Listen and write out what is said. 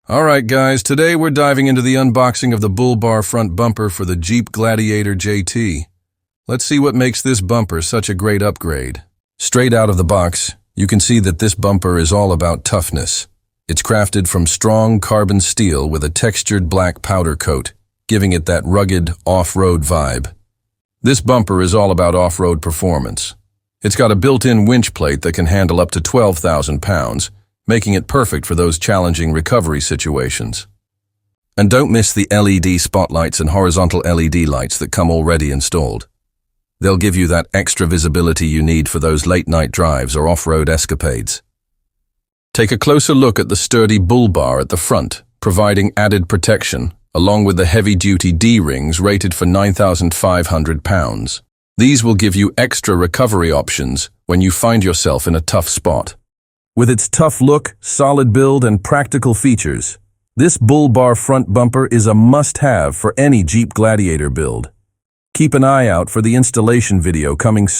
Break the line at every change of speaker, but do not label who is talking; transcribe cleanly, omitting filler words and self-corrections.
Alright guys, today we're diving into the unboxing of the bull bar front bumper for the Jeep Gladiator JT. Let's see what makes this bumper such a great upgrade. Straight out of the box, you can see that this bumper is all about toughness. It's crafted from strong carbon steel with a textured black powder coat, giving it that rugged, off-road vibe. This bumper is all about off-road performance. It's got a built-in winch plate that can handle up to 12,000 pounds, making it perfect for those challenging recovery situations. And don't miss the LED spotlights and horizontal LED lights that come already installed. They'll give you that extra visibility you need for those late-night drives or off-road escapades. Take a closer look at the sturdy bull bar at the front, providing added protection, along with the heavy-duty D-rings rated for 9,500 pounds. These will give you extra recovery options when you find yourself in a tough spot. With its tough look, solid build, and practical features, this bull bar front bumper is a must-have for any Jeep Gladiator build. Keep an eye out for the installation video coming soon.